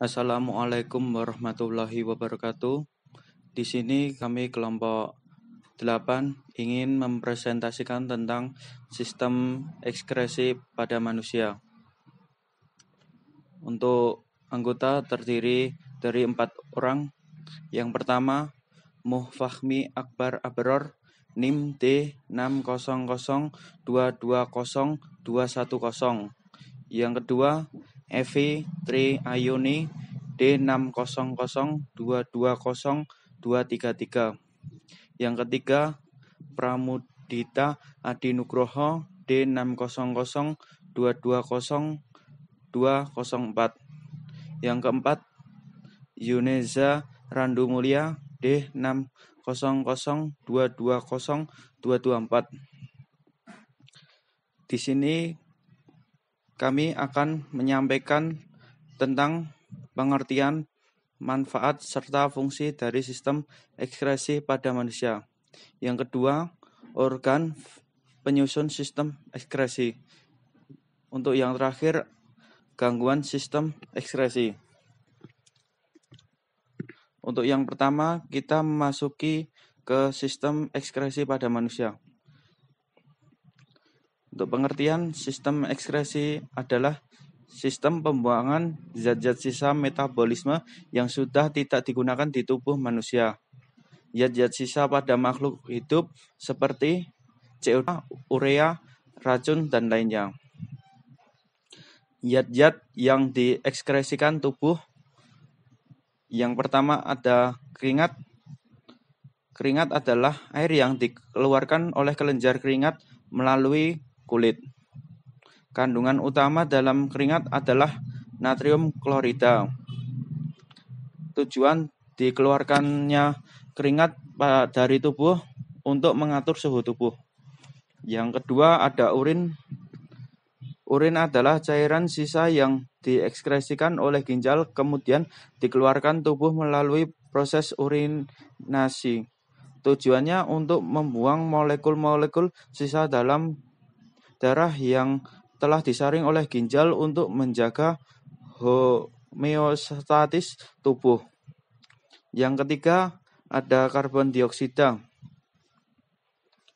Assalamualaikum warahmatullahi wabarakatuh. Di sini kami kelompok 8 ingin mempresentasikan tentang sistem ekskresi pada manusia. Untuk anggota terdiri dari 4 orang. Yang pertama, Muhfahmi Akbar Abror, NIM D600220210. Yang kedua, Evi Tri Ayuni D600220233. Yang ketiga, Pramudita Adi Nugroho D600220204. Yang keempat, Yuneza Randu Mulia D600220224. Di sini kami akan menyampaikan tentang pengertian, manfaat, serta fungsi dari sistem ekskresi pada manusia. Yang kedua, organ penyusun sistem ekskresi. Untuk yang terakhir, gangguan sistem ekskresi. Untuk yang pertama, kita memasuki ke sistem ekskresi pada manusia. Untuk pengertian, sistem ekskresi adalah sistem pembuangan zat-zat sisa metabolisme yang sudah tidak digunakan di tubuh manusia. Zat-zat sisa pada makhluk hidup seperti CO2, urea, racun, dan lainnya. Zat-zat yang diekskresikan tubuh, yang pertama ada keringat. Keringat adalah air yang dikeluarkan oleh kelenjar keringat melalui kulit. Kandungan utama dalam keringat adalah natrium klorida. Tujuan dikeluarkannya keringat dari tubuh untuk mengatur suhu tubuh. Yang kedua ada urin. Urin adalah cairan sisa yang diekskresikan oleh ginjal kemudian dikeluarkan tubuh melalui proses urinasi. Tujuannya untuk membuang molekul-molekul sisa dalam darah yang telah disaring oleh ginjal untuk menjaga homeostatis tubuh. Yang ketiga, ada karbon dioksida.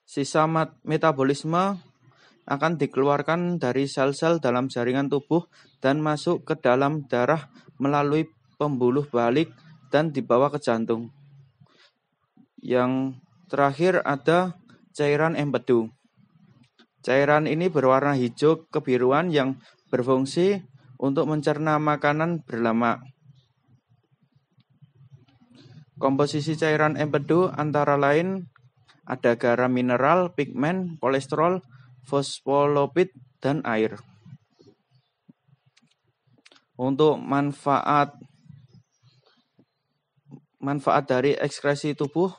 Sisa metabolisme akan dikeluarkan dari sel-sel dalam jaringan tubuh dan masuk ke dalam darah melalui pembuluh balik dan dibawa ke jantung. Yang terakhir ada cairan empedu. Cairan ini berwarna hijau kebiruan yang berfungsi untuk mencerna makanan berlemak. Komposisi cairan empedu antara lain ada garam mineral, pigmen, kolesterol, fosfolipid, dan air. Untuk manfaat dari ekskresi tubuh,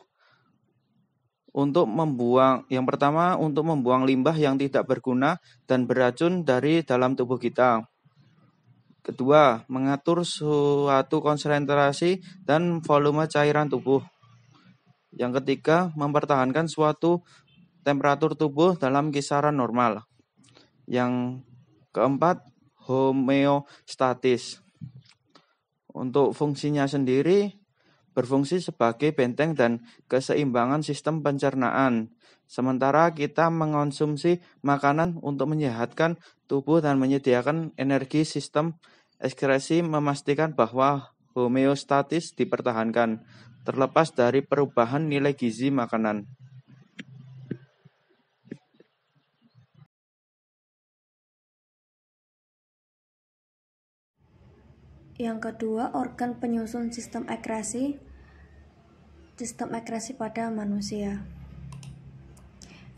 yang pertama untuk membuang limbah yang tidak berguna dan beracun dari dalam tubuh kita. Kedua, mengatur suatu konsentrasi dan volume cairan tubuh. Yang ketiga, mempertahankan suatu temperatur tubuh dalam kisaran normal. Yang keempat, homeostatis. Untuk fungsinya sendiri, berfungsi sebagai benteng dan keseimbangan sistem pencernaan. Sementara kita mengonsumsi makanan untuk menyehatkan tubuh dan menyediakan energi, sistem ekskresi memastikan bahwa homeostatis dipertahankan, terlepas dari perubahan nilai gizi makanan. Yang kedua, organ penyusun sistem ekskresi pada manusia.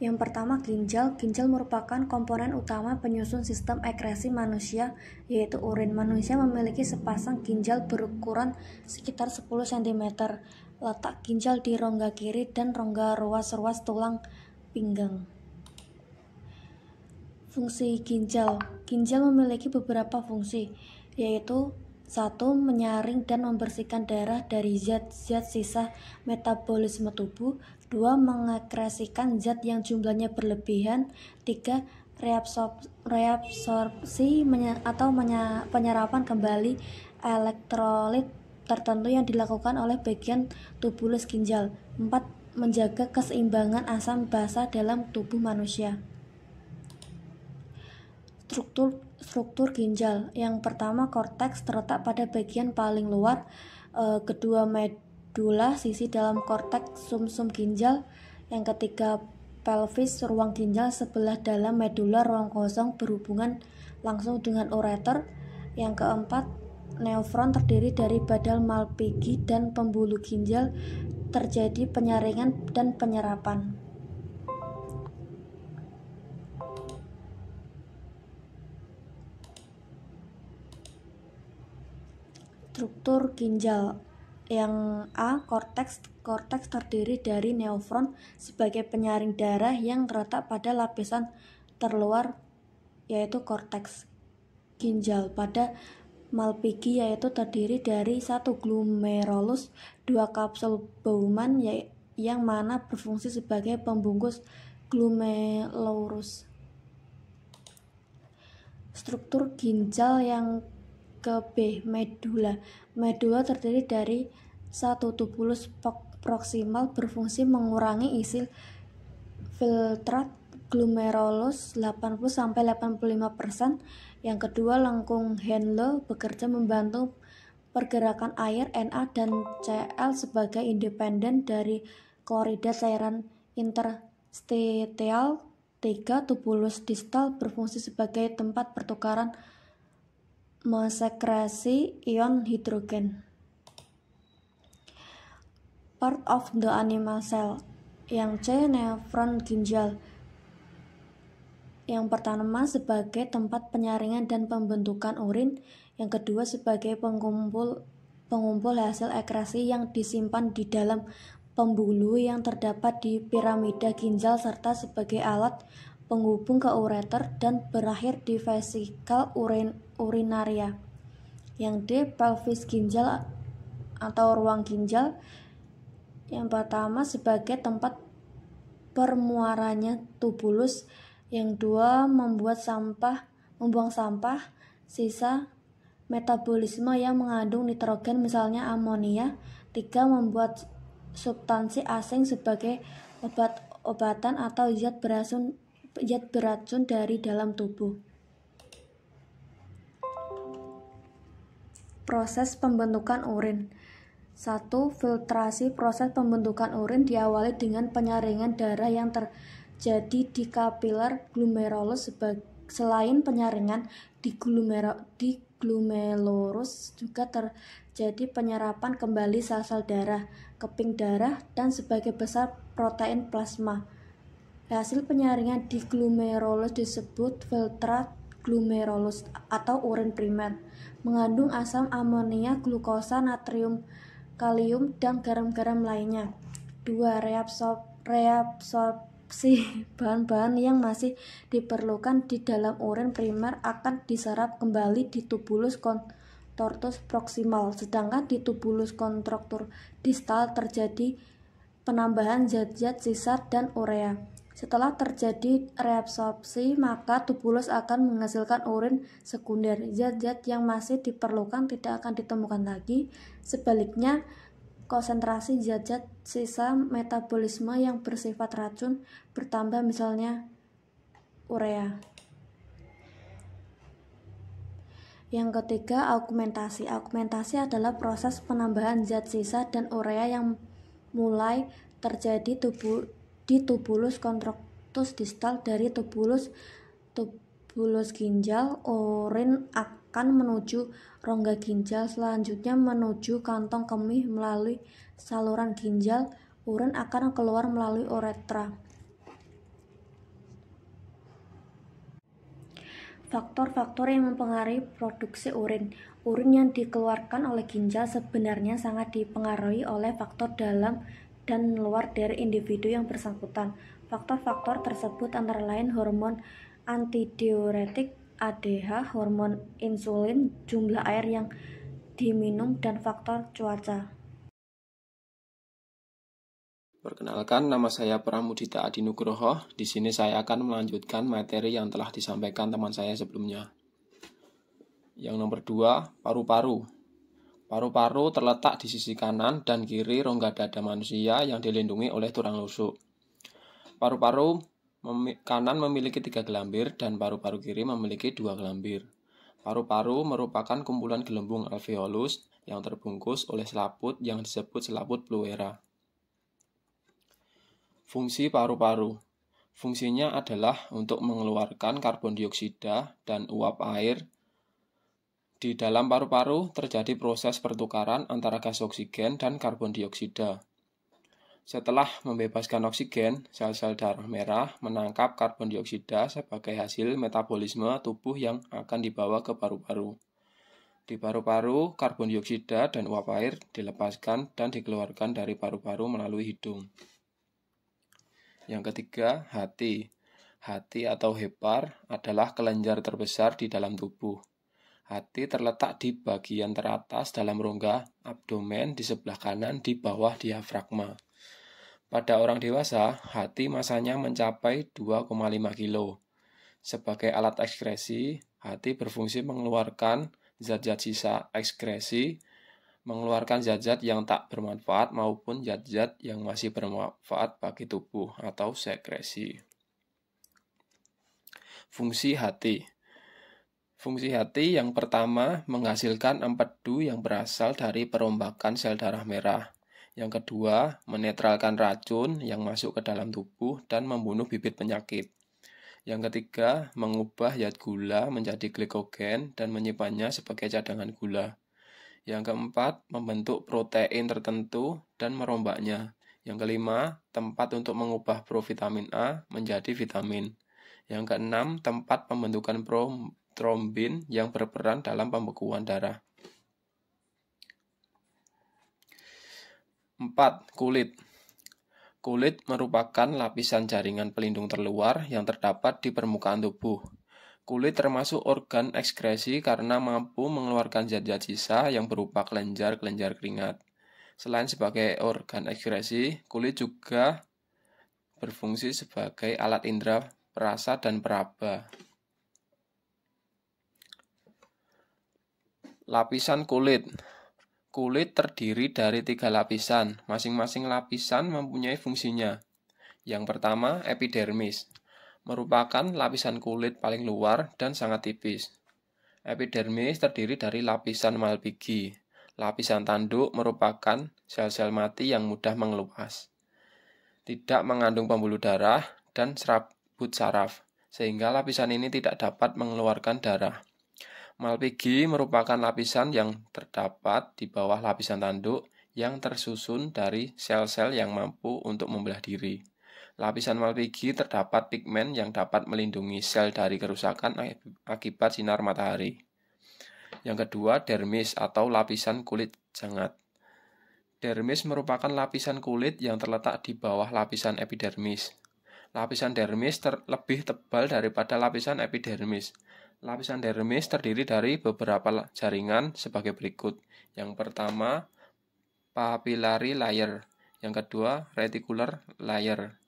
Yang pertama, ginjal. Ginjal merupakan komponen utama penyusun sistem ekskresi manusia, yaitu urin. Manusia memiliki sepasang ginjal berukuran sekitar 10 cm. Letak ginjal di rongga kiri dan rongga ruas-ruas tulang pinggang. Fungsi ginjal. Ginjal memiliki beberapa fungsi, yaitu 1. Menyaring dan membersihkan darah dari zat-zat sisa metabolisme tubuh. 2. Mengekskresikan zat yang jumlahnya berlebihan. 3. reabsorpsi atau penyerapan kembali elektrolit tertentu yang dilakukan oleh bagian tubulus ginjal. 4. Menjaga keseimbangan asam basa dalam tubuh manusia. Struktur ginjal. Yang pertama, korteks terletak pada bagian paling luar. Kedua, medula, sisi dalam korteks sumsum ginjal. Yang ketiga, pelvis, ruang ginjal sebelah dalam medula, ruang kosong berhubungan langsung dengan ureter. Yang keempat, neofron terdiri dari badal Malpighi dan pembuluh ginjal, terjadi penyaringan dan penyerapan. Struktur ginjal. Yang A, korteks terdiri dari neofron sebagai penyaring darah yang terletak pada lapisan terluar yaitu korteks ginjal. Pada Malpighi yaitu terdiri dari 1 glomerulus, 2 kapsul Bowman yang mana berfungsi sebagai pembungkus glomerulus. Struktur ginjal yang ke B, medula. Medula terdiri dari 1 tubulus proksimal berfungsi mengurangi isi filtrat glomerulus 80-85%. Yang kedua, lengkung Henle bekerja membantu pergerakan air Na dan Cl sebagai independen dari klorida cairan interstitial. 3. Tubulus distal berfungsi sebagai tempat pertukaran mensekresi ion hidrogen. Part of the animal cell. Yang C, neofron ginjal. Yang pertama sebagai tempat penyaringan dan pembentukan urin. Yang kedua sebagai pengumpul hasil ekresi yang disimpan di dalam pembuluh yang terdapat di piramida ginjal serta sebagai alat penghubung ke ureter dan berakhir di vesikel urinaria. Yang D, pelvis ginjal atau ruang ginjal. Yang pertama sebagai tempat permuarannya tubulus. Yang dua, membuang sampah sisa metabolisme yang mengandung nitrogen misalnya amonia. 3. Membuat substansi asing sebagai obat-obatan atau zat beracun dari dalam tubuh. Proses pembentukan urin. 1. Filtrasi. Proses pembentukan urin diawali dengan penyaringan darah yang terjadi di kapiler glomerulus. Selain penyaringan di glomerulus juga terjadi penyerapan kembali sel-sel darah, keping darah, dan sebagai besar protein plasma. Hasil penyaringan di glomerulus disebut filtrat glomerulus atau urin primer, mengandung asam amonia, glukosa, natrium, kalium, dan garam-garam lainnya. 2. Reabsorpsi. Bahan-bahan yang masih diperlukan di dalam urin primer akan diserap kembali di tubulus contortus proximal, sedangkan di tubulus contortus distal terjadi penambahan zat-zat sisa dan urea. Setelah terjadi reabsorpsi, maka tubulus akan menghasilkan urin sekunder. Zat-zat yang masih diperlukan tidak akan ditemukan lagi. Sebaliknya, konsentrasi zat-zat sisa metabolisme yang bersifat racun bertambah, misalnya urea. Yang ketiga, augmentasi. Augmentasi adalah proses penambahan zat sisa dan urea yang mulai terjadi di tubulus contortus distal. Dari tubulus ginjal, urin akan menuju rongga ginjal, selanjutnya menuju kantong kemih melalui saluran ginjal. Urin akan keluar melalui uretra. Faktor-faktor yang mempengaruhi produksi urin. Urin yang dikeluarkan oleh ginjal sebenarnya sangat dipengaruhi oleh faktor dalam dan luar dari individu yang bersangkutan. Faktor-faktor tersebut antara lain hormon antidiuretik ADH, hormon insulin, jumlah air yang diminum, dan faktor cuaca. Perkenalkan, nama saya Pramudita Adi Nugroho. Di sini saya akan melanjutkan materi yang telah disampaikan teman saya sebelumnya. Yang nomor 2, paru-paru. Paru-paru terletak di sisi kanan dan kiri rongga dada manusia yang dilindungi oleh tulang rusuk. Paru-paru kanan memiliki 3 gelambir dan paru-paru kiri memiliki 2 gelambir. Paru-paru merupakan kumpulan gelembung alveolus yang terbungkus oleh selaput yang disebut selaput pleura. Fungsi paru-paru. Fungsinya adalah untuk mengeluarkan karbon dioksida dan uap air. Di dalam paru-paru terjadi proses pertukaran antara gas oksigen dan karbon dioksida. Setelah membebaskan oksigen, sel-sel darah merah menangkap karbon dioksida sebagai hasil metabolisme tubuh yang akan dibawa ke paru-paru. Di paru-paru, karbon dioksida dan uap air dilepaskan dan dikeluarkan dari paru-paru melalui hidung. Yang ketiga, hati. Hati atau hepar adalah kelenjar terbesar di dalam tubuh. Hati terletak di bagian teratas dalam rongga abdomen di sebelah kanan di bawah diafragma. Pada orang dewasa, hati masanya mencapai 2,5 kilo. Sebagai alat ekskresi, hati berfungsi mengeluarkan zat-zat sisa ekskresi, mengeluarkan zat-zat yang tak bermanfaat maupun zat-zat yang masih bermanfaat bagi tubuh atau sekresi. Fungsi hati. Fungsi hati yang pertama menghasilkan empedu yang berasal dari perombakan sel darah merah. Yang kedua, menetralkan racun yang masuk ke dalam tubuh dan membunuh bibit penyakit. Yang ketiga, mengubah zat gula menjadi glikogen dan menyimpannya sebagai cadangan gula. Yang keempat, membentuk protein tertentu dan merombaknya. Yang kelima, tempat untuk mengubah provitamin A menjadi vitamin. Yang keenam, tempat pembentukan trombin yang berperan dalam pembekuan darah. 4. Kulit. Kulit merupakan lapisan jaringan pelindung terluar yang terdapat di permukaan tubuh. Kulit termasuk organ ekskresi karena mampu mengeluarkan zat-zat sisa yang berupa kelenjar-kelenjar keringat. Selain sebagai organ ekskresi, kulit juga berfungsi sebagai alat indera perasa dan peraba. Lapisan kulit. Kulit terdiri dari 3 lapisan. Masing-masing lapisan mempunyai fungsinya. Yang pertama, epidermis. Merupakan lapisan kulit paling luar dan sangat tipis. Epidermis terdiri dari lapisan Malpighi. Lapisan tanduk merupakan sel-sel mati yang mudah mengelupas. Tidak mengandung pembuluh darah dan serabut saraf, sehingga lapisan ini tidak dapat mengeluarkan darah. Malpighi merupakan lapisan yang terdapat di bawah lapisan tanduk yang tersusun dari sel-sel yang mampu untuk membelah diri. Lapisan Malpighi terdapat pigmen yang dapat melindungi sel dari kerusakan akibat sinar matahari. Yang kedua, dermis atau lapisan kulit jangat. Dermis merupakan lapisan kulit yang terletak di bawah lapisan epidermis. Lapisan dermis lebih tebal daripada lapisan epidermis. Lapisan dermis terdiri dari beberapa jaringan sebagai berikut. Yang pertama, papillary layer. Yang kedua, reticular layer.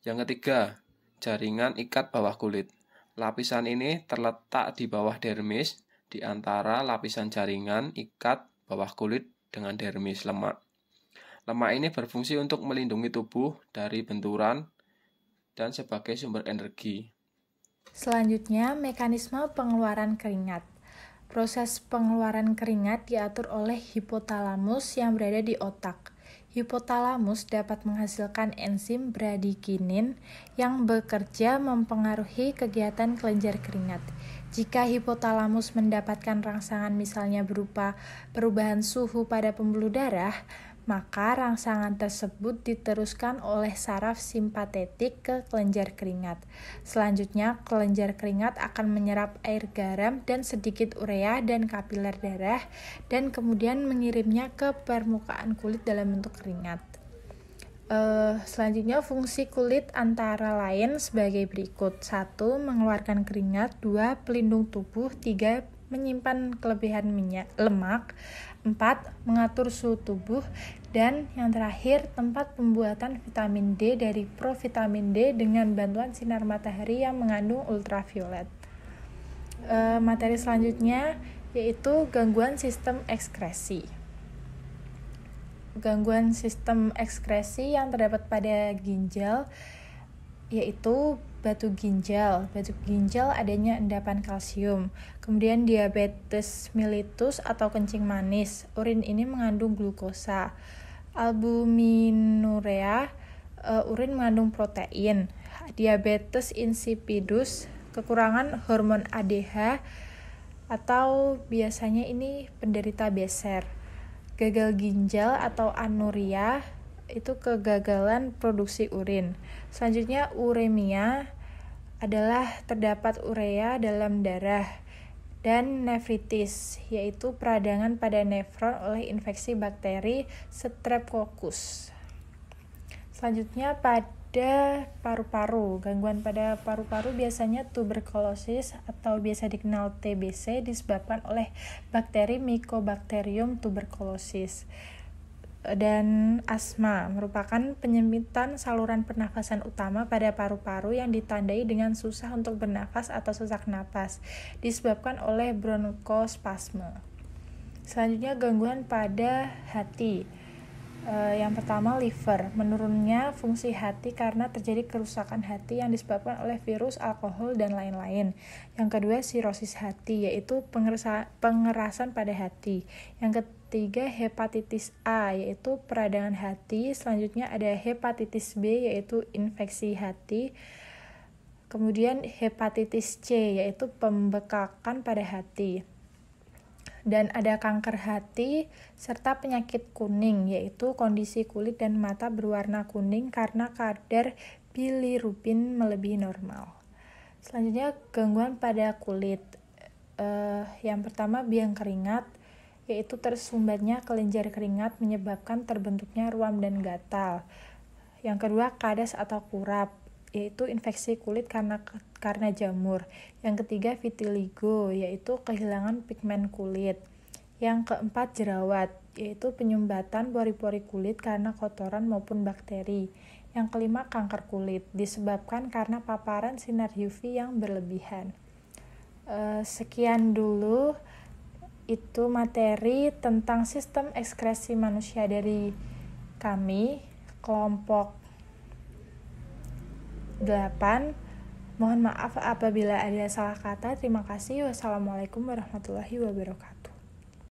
Yang ketiga, jaringan ikat bawah kulit. Lapisan ini terletak di bawah dermis, di antara lapisan jaringan ikat bawah kulit dengan dermis lemak. Lemak ini berfungsi untuk melindungi tubuh dari benturan dan sebagai sumber energi. Selanjutnya, mekanisme pengeluaran keringat. Proses pengeluaran keringat diatur oleh hipotalamus yang berada di otak. Hipotalamus dapat menghasilkan enzim bradikinin yang bekerja mempengaruhi kegiatan kelenjar keringat. Jika hipotalamus mendapatkan rangsangan misalnya berupa perubahan suhu pada pembuluh darah, maka rangsangan tersebut diteruskan oleh saraf simpatetik ke kelenjar keringat. Selanjutnya, kelenjar keringat akan menyerap air garam dan sedikit urea dan kapiler darah dan kemudian mengirimnya ke permukaan kulit dalam bentuk keringat. Selanjutnya, fungsi kulit antara lain sebagai berikut. 1. Mengeluarkan keringat. 2. Pelindung tubuh. 3. menyimpan kelebihan lemak. 4. Mengatur suhu tubuh. Dan yang terakhir, tempat pembuatan vitamin D dari provitamin D dengan bantuan sinar matahari yang mengandung ultraviolet. Materi selanjutnya yaitu gangguan sistem ekskresi. Gangguan sistem ekskresi yang terdapat pada ginjal yaitu batu ginjal. Batu ginjal adanya endapan kalsium. Kemudian diabetes mellitus atau kencing manis. Urin ini mengandung glukosa. Albuminuria, urin mengandung protein. Diabetes insipidus, kekurangan hormon ADH atau biasanya ini penderita beser. Gagal ginjal atau anuria itu kegagalan produksi urin. Selanjutnya uremia adalah terdapat urea dalam darah, dan nefritis yaitu peradangan pada nefron oleh infeksi bakteri Streptococcus. Selanjutnya pada paru-paru. Gangguan pada paru-paru biasanya tuberkulosis atau biasa dikenal TBC disebabkan oleh bakteri Mycobacterium tuberculosis. Dan asma merupakan penyempitan saluran pernafasan utama pada paru-paru yang ditandai dengan susah untuk bernafas atau sesak napas disebabkan oleh bronkospasme. Selanjutnya gangguan pada hati. Yang pertama liver, menurunnya fungsi hati karena terjadi kerusakan hati yang disebabkan oleh virus, alkohol, dan lain-lain. Yang kedua sirosis hati, yaitu pengerasan pada hati. Yang ketiga hepatitis A, yaitu peradangan hati. Selanjutnya ada hepatitis B, yaitu infeksi hati. Kemudian hepatitis C, yaitu pembekakan pada hati. Dan ada kanker hati serta penyakit kuning, yaitu kondisi kulit dan mata berwarna kuning karena kadar bilirubin melebihi normal. Selanjutnya gangguan pada kulit. Yang pertama biang keringat, yaitu tersumbatnya kelenjar keringat menyebabkan terbentuknya ruam dan gatal. Yang kedua kadas atau kurap, yaitu infeksi kulit karena jamur. Yang ketiga vitiligo, yaitu kehilangan pigmen kulit. Yang keempat jerawat, yaitu penyumbatan pori-pori kulit karena kotoran maupun bakteri. Yang kelima kanker kulit, disebabkan karena paparan sinar UV yang berlebihan. Sekian dulu itu materi tentang sistem ekskresi manusia dari kami, kelompok 8. Mohon maaf apabila ada salah kata. Terima kasih. Wassalamualaikum warahmatullahi wabarakatuh.